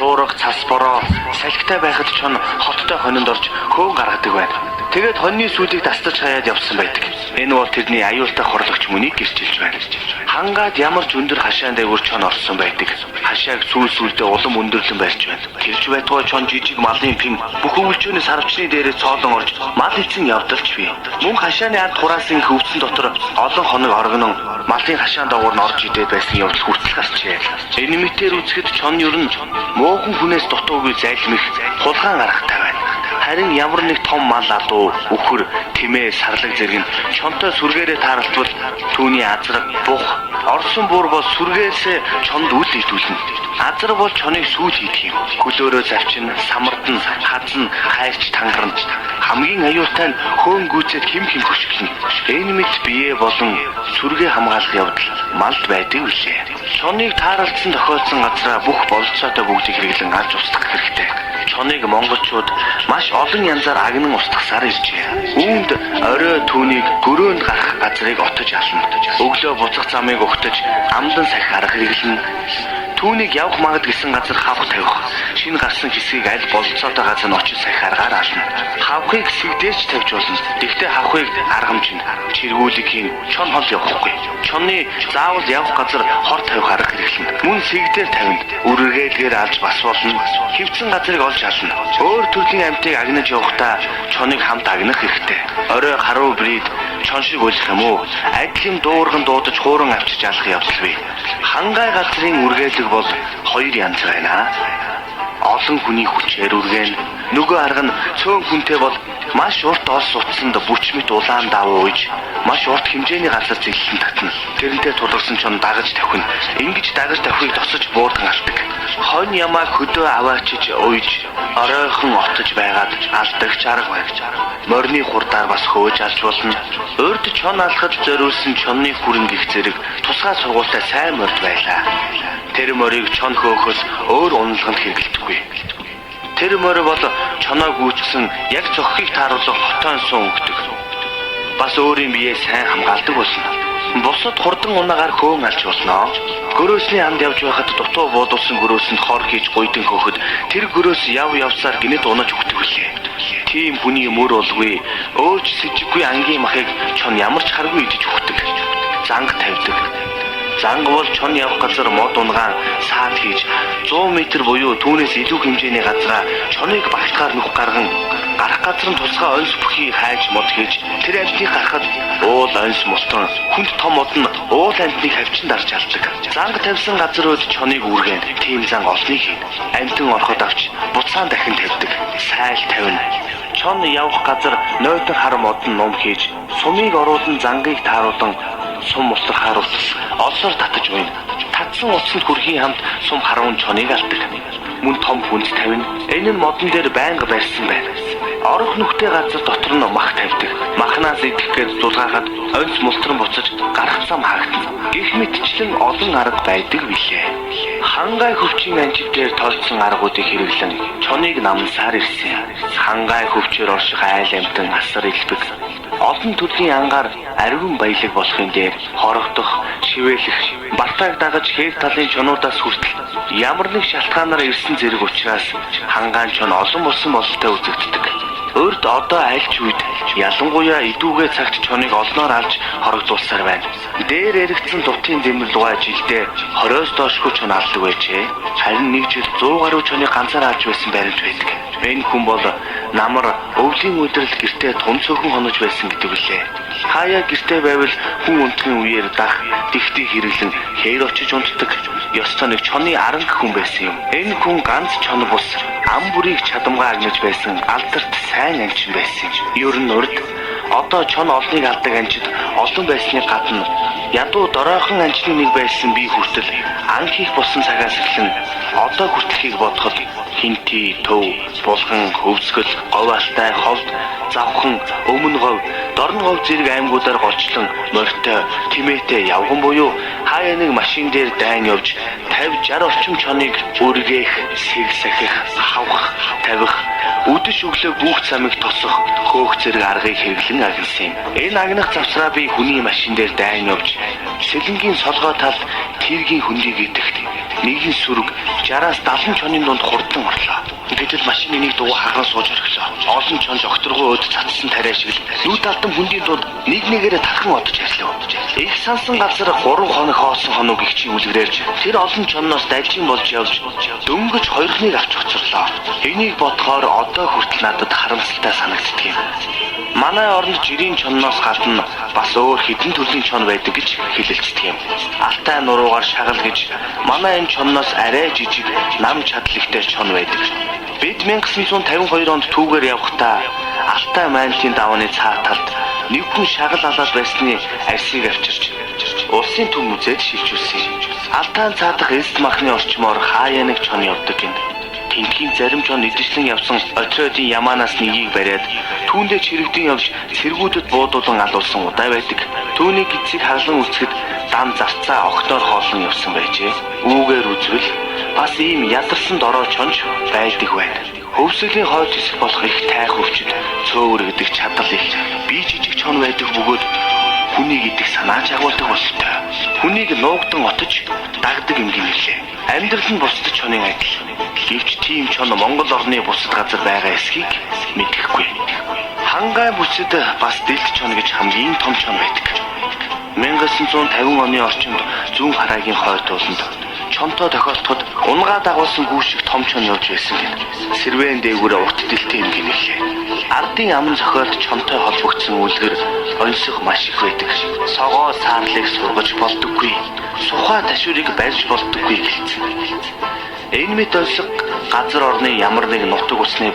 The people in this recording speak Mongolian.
шуурга цас бороо салхитай байхад чон хоттой хонинд орж хөөн гаргадаг байна. Тэгээд хоньны сүлийг дастаж хаяад явсан байдаг. Энэ бол тэрний аюултай хорлогч мөнийг гэрчилж байна. Хангаад ямар ч өндөр хашаан дээгүүр чон орсон байдаг. Хашааг сүүл-сүүлдээ улам өндөрлөн барьж байна. Тэрч байтугай чон жижиг малын пин бүх өвлжөөний сарвчны дээрээ цоолон орж мал эцэн явдалч бий. Мөн хашааны ард хураасан хөвцөн дотор олон хоног оргинон малын хашаан доогуур нь орж идээд байсан явдал хүртэл гарчээ. Энэ мэтээр үзэхэд чон ер нь муухан хүнээс дутуугүй зайлмих хулгаан гарахтай байна. Харин ямар нэг том мал алуу, үхэр, тэмээ, сарлаг зэрэг нь чонтой сүргээрээ тааралдвал түүний азраг, бух, орсон буур бол сүргээсээ чонд үл идүүлнэ. Азраг бол чоныг сүүл хийдэг юм. Хөлөөрөө завчин, самардан, хазан, хайрч тангарна. Хамгийн аюултай нь хөөн гүйцэд хим хөшгөлнө. Энэ мэт бие болон сүргээ хамгаалах явдал малд байдаг үлээ. Чоныг тааралдсан тохиолдсон газраа бүх бололцоотой бүгдийг хэрэглэн алж устгах хэрэгтэй. Чоныг монголчууд маш олон янзаар агнан устгасаар иржээ. Үүнд орой түүнийг гөрөөнд гарах газрыг отож ална. Өглөө буцах замыг өгтөж амдан сахи арга хэрэглэнэ. Түүнийг явах магад гэсэн газар хавх тавих. Шинэ гарсан хэсгийг аль бололцоотой газар нь очиж сахи аргаар ална. Хавхыг сэвдээч тавьж болно. Тэгтээ хавхыг аргамжина. Чиргүүлэг хийн, чон хол явахгүй. Чонны заавал явах газар хор тавих арга хэрэглэнэ. Мөн сэгдээр тавина. Үргэлгээр алж бас болно. Хөвцөн газрыг олж ална. Өөр төрлийн амьтыг агнаж явахдаа чоныг хамт агнах хэрэгтэй. Орой харуу брид чон шиг болох юм уу? Адилхан дуурган дуудаж хууран авчиж алах явдал бий. Хангай газрын үргэлэг бол хоёр янз байна. Олон хүний хүчээр үргэн нөгөө арга нь цөөн хүнтэй бол маш урт олс утсанд бүчмэт улаан давуу үйж маш урт хэмжээний газар зэлэн татна. Тэрнтэй тулгарсан ч дагаж тавхина. Ингэж дагаж тавхыг тосож буурдан алдаг. Хонь ямаа хөдөө аваачиж үйж оройхон отож байгаад алдагч арга байна. Морины хурдаар бас хөөж алж болно. Урд чон алхаж зориулсан чонны хүрэн гих зэрэг тусгай сургуультай сайн морд байлаа. Тэр морийг чон хөөхөс өөр уналганд хэрэглэдэггүй. Тэр морь бол чоноо гүйцсэн яг зохихыг тааруулах хотоон сун өгдөг. Бас өөрийн биеэ сайн хамгаалдаг болно. Бусад хурдан унаагаар хөөн алж болно. Гөрөөсний анд явж байхад дутуу буудуулсан гөрөөсөнд хор хийж гуйдан хөөхөд тэр гөрөөс явсаар гинэд унаж өгдөг үлээ. Тийм хүний мөр болгүй өөч сэжиггүй ангийн махыг чон ямар ч харгүй идэж өгдөг. Занг тавьдаг. Занг бол чон явах газар мод унгаан саад хийж 100 м буюу түүнээс илүү хэмжээний газараа чоныг багтгаар нүх гарган гарах газар нь тусгай онц бүхий хайж мод хийж тэр амьтныг гарахад уул онц мултран хүнд том мод нь уул амьтныг хавчин дарж алдаг. Занг тавьсан газрууд чоныг үргэн тийм занг олныг хийн. Амьтан ороход авч буцаан дахин тавьдаг. Сайл тавина. Чон явах газар нойтон хар мод нь ном хийж сумыг оруулан зангийг тааруулан сум мустар харуулт олсоор татаж уйна. Татсан утсанд хүрхийн хамт сум харуун чоныг алдаг. Мөн том хүнд тавина. Энэ нь модон дээр байнга барьсан байна. Орох нүхтэй газар дотор нь мах тавьдаг. Махнаас идэхгээр зулгаахад онц мултран буцаж гарах зам хаагдана. Гэх мэтчлэн олон арга байдаг билээ. Хангай хөвчийн анжид дээр тооцсон аргуудыг хэрэглэн чоныг намсаар ирсэн. Хангай хөвчөөр орших айл амтан асар илбэг. Олон төрлийн ангаар арвин баялаг болохын дээр хорогдох, шивэлэх, бартааг дагаж хэв талын чонуудаас хүртэл ямар нэг шалтгаанаар ирсэн зэрэг учраас хангаан чон олон болсон бололтой үзэгддэг. Өөрт одоо альч үед ялангуяа идүүгээ цагт чоныг олноор алж хорогдуулсаар байна. Дээр эргэцэн дутын дэмэр лугаа жилдээ 20-оос доошгүй чон алдаг байжээ. Харин нэг жил 100 гаруй чоныг ганцаар алж байсан баримт байдаг. Энэ хүн бол намар өвлийн өдрөл гэртээ тун цөөхөн хонож байсан гэдэг үлээ. Хаяа гэртээ байвал хүн унтгийн үеэр дах, дихтий хэрэглэн хээр очиж унтдаг. Ёстой нэг чоны аранг хүн байсан юм. Энэ хүн ганц чон бус ам бүрийг чадамгаа агнаж байсан алдарт сайн анчин байсан. Ер нь урд одоо чон олныг алдаг анчид олон байсны гадна ядуу доройхон анчны нэг байсан би хүртэл ан хийх болсон цагаас эхлэн одоо хүртэлхийг бодоход хинти, төв, булган, хөвсгөл, говьалтай, ховд, завхан, өмнө говь, дорн говь зэрэг аймагуудаар голчлон морьтой, тимээтэй явган буюу хаяа нэг машин дээр дайн явж 50-60 орчим чоныг үргээх, сэг сахих, хавах, тавих, үдэш өглөө бүх замыг тосох, хөөх зэрэг аргыг хэрэглэн агнасан юм. Энэ агнах завсраа би хүний машин дээр дайн явж сэлэнгийн солгой талд тэргийн хөндийг идэхт нэгэн сүрэг 60-аас 70 чоны дунд хурдан орлоо. Гэтэл машины нэг дугуй харган сууж орлоо. Олон чон жогторгоо өд цацсан тариа шиг нүд алдан хүндийн дунд нэг нэгээрээ тархан одож ярьлаа. Их сансан газар 3 хоног хоосон хоног ихчийн үлгэрээрж тэр олон чонноос дайчин болж явж дөнгөж хоёрхныг авч хоцорлоо. Энийг бодохоор одоо хүртэл надад харамсалтай санагддаг юм. Манай оронд жирийн чонноос гадна бас өөр хэдэн төрлийн чон байдаг гэж хэлэлцдэг юм. Алтай нуруугаар шагал гэж манай энэ чонноос арай жижиг нам чадлагтай чон байдаг. Бид 1952 онд түүгээр явхдаа Алтай Майнтын давааны цаа талд нэг хүн шагал алаад байсны арсыг авчирч улсын төв музейд шилжүүлсэн. Алтайн цаадах эст махны орчмоор хаяа нэг чон явдаг юм. Тэнхийн зарим чон идэвшлэн явсан отродын ямаанаас нэгийг бариад түүндээ чирэгдэн явж цэргүүдэд буудуулан алуулсан удаа байдаг. Түүний гидсийг хаглан үцгэд дан зарцаа огтоор хоолон явсан байжээ. Үүгээр үзвэл бас ийм ядарсан дорой чонж байдаг байна. Хөвсгөлийн хойд хэсэг болох их тайх өвчд цөөвөргөдөг чадал их бие жижиг чон байдаг бөгөөд хүнийг идэх санаа жагуулдаг болтой. Хүнийг нуугдан отож дагдаг юм гинэлээ. Амьдрал нь бусдад чонын адил. Гэвч тийм чон Монгол орны бусад газар байгаа эсхийг мэдэхгүй. Хангай бүсэд бас дэлт чон гэж хамгийн том чон байдаг. 1950 оны орчинд зүүн хараагийн хойд ууланд чонтой тохиолдоход унгаа дагуулсан гүүшиг том чон явж байсан гэнэ. Сэрвэн дээгүүр урт дэлтэй юм гинэлээ. Ардын аман зохиолд чонтой холбогдсон үлгэр онцох маш их байдаг. Согоо саарлыг сургаж болдоггүй. Сухаа ташуурыг барьж болдоггүй гэлцэн. Энэ мэт онцох газар орны ямар нэг нутаг усны